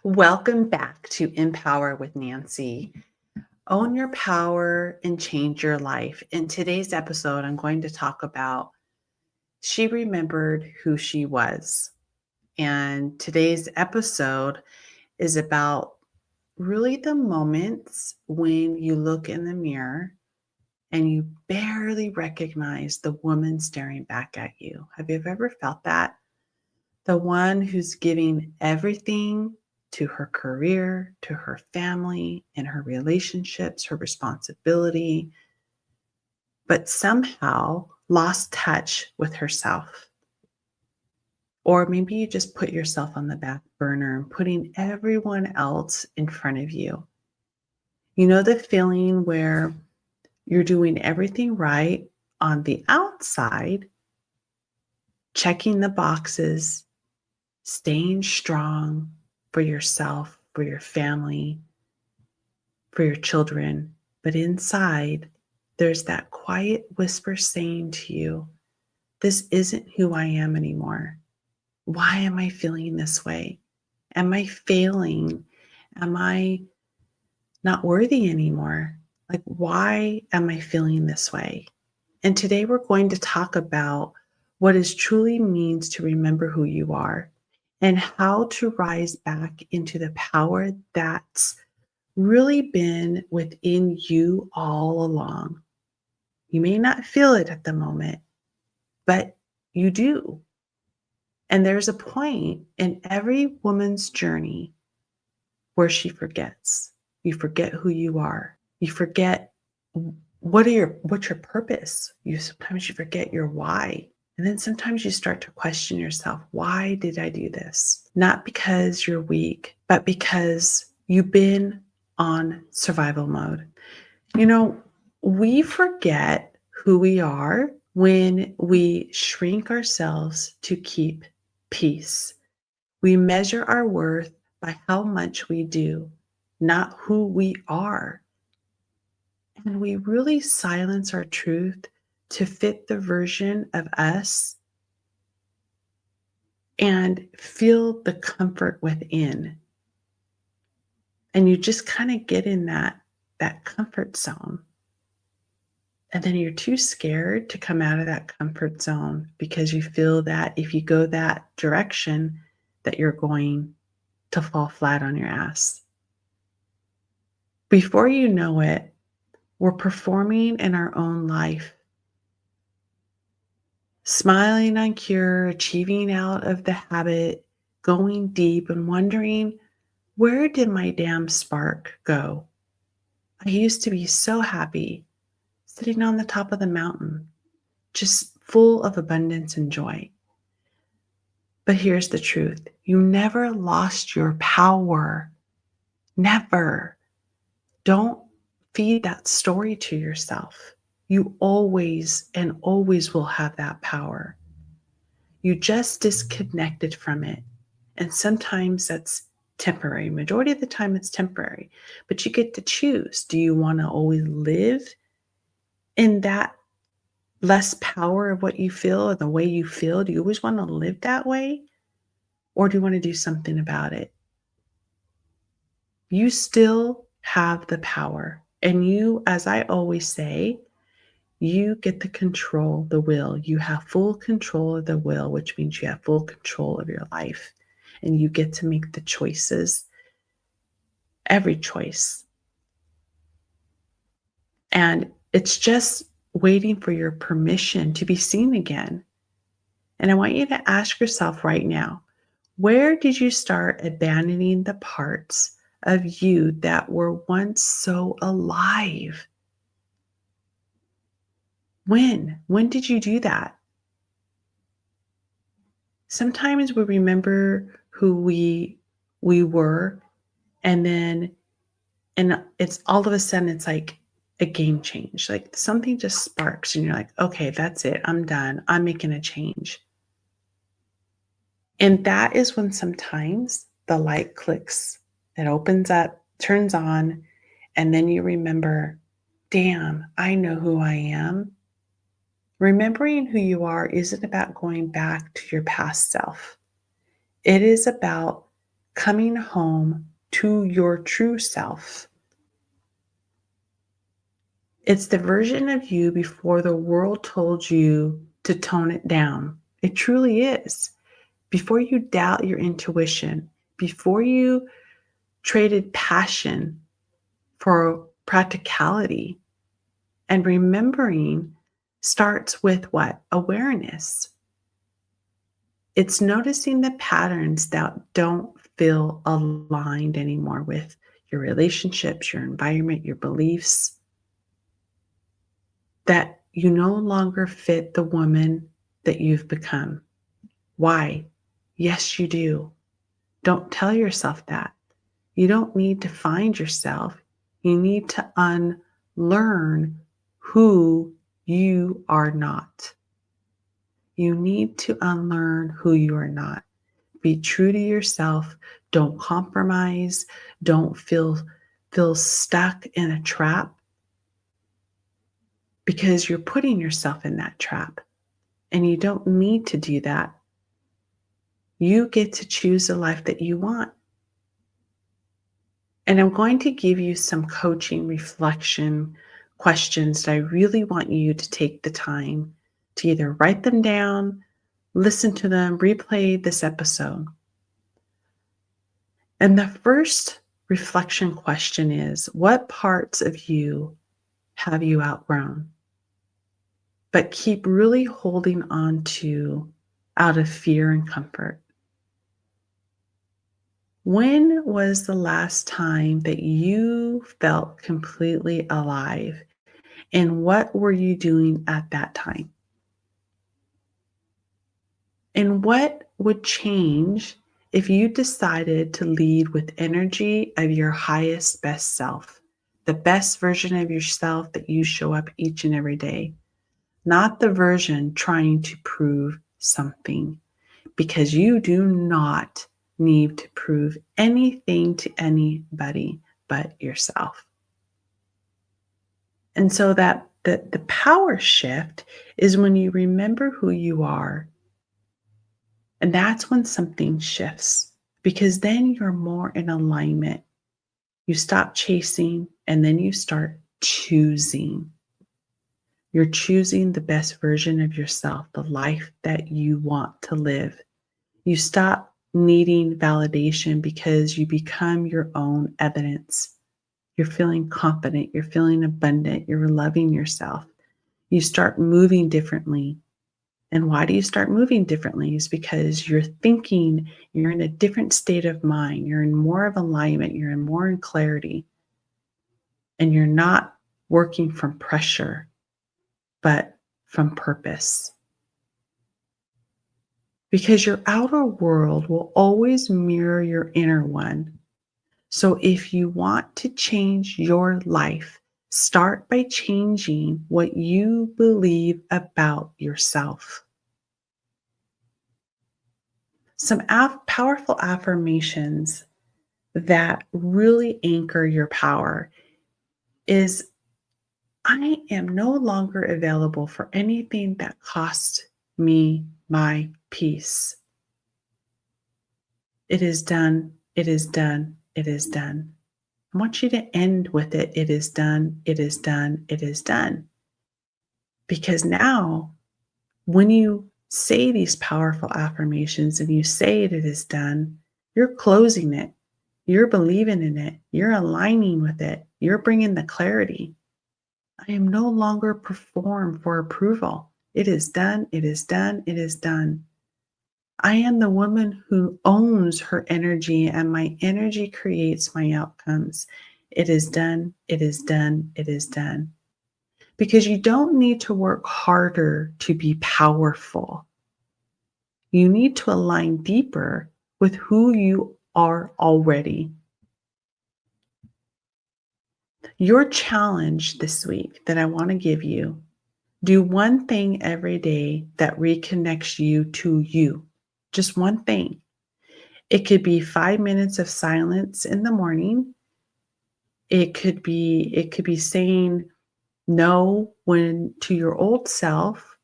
Welcome back to Empower with Nancy. Own your power and change your life. In today's episode, I'm going to talk about she remembered who she was. And today's episode is about really the moments when you look in the mirror and you barely recognize the woman staring back at you. Have you ever felt that? The one who's giving everything to her career, to her family, and her relationships, her responsibility, but somehow lost touch with herself. Or maybe you just put yourself on the back burner and putting everyone else in front of you. You know the feeling where you're doing everything right on the outside, checking the boxes, staying strong for yourself, for your family, for your children. But inside, there's that quiet whisper saying to you, this isn't who I am anymore. Why am I feeling this way? Am I failing? Am I not worthy anymore? Like, why am I feeling this way? And today we're going to talk about what it truly means to remember who you are and how to rise back into the power that's really been within you all along. You may not feel it at the moment, but you do. And there's a point in every woman's journey where she forgets. You forget who you are. You forget what's your purpose. Sometimes you forget your why. And then sometimes you start to question yourself, why did I do this? Not because you're weak, but because you've been on survival mode. You know, we forget who we are when we shrink ourselves to keep peace. We measure our worth by how much we do, not who we are. And we really silence our truth to fit the version of us and feel the comfort within. And you just kind of get in that comfort zone. And then you're too scared to come out of that comfort zone because you feel that if you go that direction, that you're going to fall flat on your ass. Before you know it, we're performing in our own life, smiling on cure, achieving out of the habit, going deep and wondering, where did my damn spark go? I used to be so happy sitting on the top of the mountain, just full of abundance and joy. But here's the truth. You never lost your power. Never. Don't feed that story to yourself. You always and always will have that power. You just disconnected from it. And sometimes that's temporary. Majority of the time it's temporary. But you get to choose. Do you want to always live in that less power of what you feel or the way you feel? Do you always want to live that way? Or do you want to do something about it? You still have the power. And you, as I always say, you get to control the will. You have full control of the will, which means you have full control of your life. And you get to make the choices, every choice. And it's just waiting for your permission to be seen again. And I want you to ask yourself right now, where did you start abandoning the parts of you that were once so alive? When? When did you do that? Sometimes we remember who we were, and then and it's all of a sudden it's like a game change. Like something just sparks and you're like, okay, that's it. I'm done. I'm making a change. And that is when sometimes the light clicks, it opens up, turns on, and then you remember, damn, I know who I am. Remembering who you are isn't about going back to your past self. It is about coming home to your true self. It's the version of you before the world told you to tone it down. It truly is. Before you doubt your intuition, before you traded passion for practicality, and remembering starts with what? Awareness. It's noticing the patterns that don't feel aligned anymore with your relationships, your environment, your beliefs, that you no longer fit the woman that you've become. Why? Yes, you do. Don't tell yourself that. You don't need to find yourself. You need to unlearn who you are not. You need to unlearn who you are not. Be true to yourself. Don't compromise. Don't feel stuck in a trap because you're putting yourself in that trap. And you don't need to do that. You get to choose the life that you want. And I'm going to give you some coaching reflection questions that I really want you to take the time to either write them down, listen to them, replay this episode. And the first reflection question is, what parts of you have you outgrown? But keep really holding on to out of fear and comfort. When was the last time that you felt completely alive? And what were you doing at that time? And what would change if you decided to lead with energy of your highest, best self, the best version of yourself that you show up each and every day, not the version trying to prove something, because you do not need to prove anything to anybody but yourself. And so that the power shift is when you remember who you are. And that's when something shifts because then you're more in alignment. You stop chasing and then you start choosing. You're choosing the best version of yourself, the life that you want to live. You stop needing validation because you become your own evidence. You're feeling confident, you're feeling abundant, you're loving yourself. You start moving differently. And why do you start moving differently? Is because you're thinking, you're in a different state of mind, you're in more of alignment, you're in more in clarity, and you're not working from pressure, but from purpose. Because your outer world will always mirror your inner one. So if you want to change your life, start by changing what you believe about yourself. Some powerful affirmations that really anchor your power is, I am no longer available for anything that costs me my peace. It is done. It is done. It is done. I want you to end with it. It is done. It is done. It is done. Because now, when you say these powerful affirmations and you say it is done, you're closing it. You're believing in it. You're aligning with it. You're bringing the clarity. I am no longer performed for approval. It is done. It is done. It is done. I am the woman who owns her energy, and my energy creates my outcomes. It is done. It is done. It is done. Because you don't need to work harder to be powerful. You need to align deeper with who you are already. Your challenge this week that I want to give you, do one thing every day that reconnects you to you. Just one thing. It could be 5 minutes of silence in the morning. It could be saying no when to your old self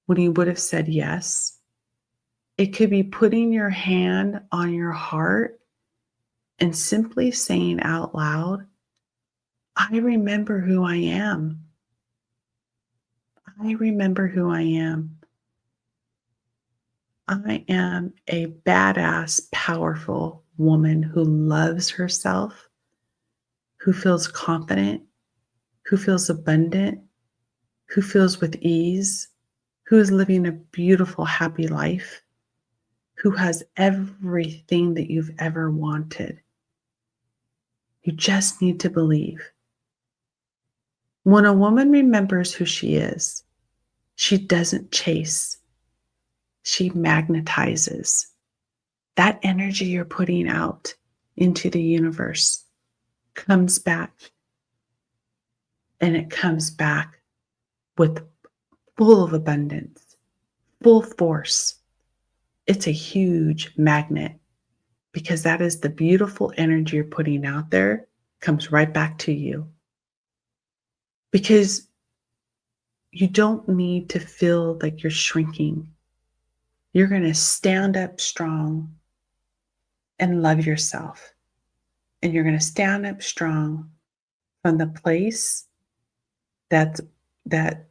when you would have said yes. It could be putting your hand on your heart and simply saying out loud, I remember who I am. I remember who I am. I am a badass, powerful woman who loves herself, who feels confident, who feels abundant, who feels with ease, who is living a beautiful, happy life, who has everything that you've ever wanted. You just need to believe. When a woman remembers who she is, she doesn't chase, she magnetizes. That energy you're putting out into the universe comes back, and it comes back with full of abundance, full force. It's a huge magnet because that is the beautiful energy you're putting out there comes right back to you. Because you don't need to feel like you're shrinking. You're going to stand up strong and love yourself. And you're going to stand up strong from the place that that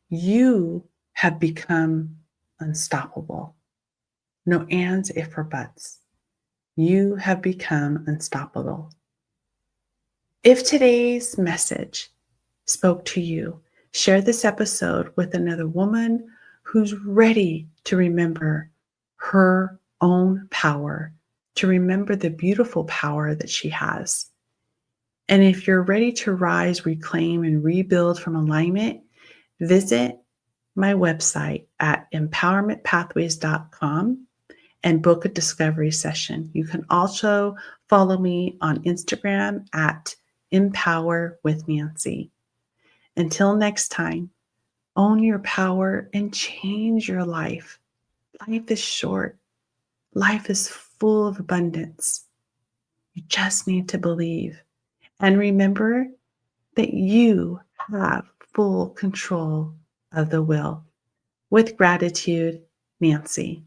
you have become unstoppable. No ands, if, or buts. You have become unstoppable. If today's message spoke to you, share this episode with another woman who's ready to remember her own power, to remember the beautiful power that she has. And if you're ready to rise, reclaim, and rebuild from alignment, visit my website at empowermentpathways.com and book a discovery session. You can also follow me on Instagram at Empower with Nancy. Until next time, own your power and change your life. Life is short. Life is full of abundance. You just need to believe. And remember that you have full control of the will. With gratitude, Nancy.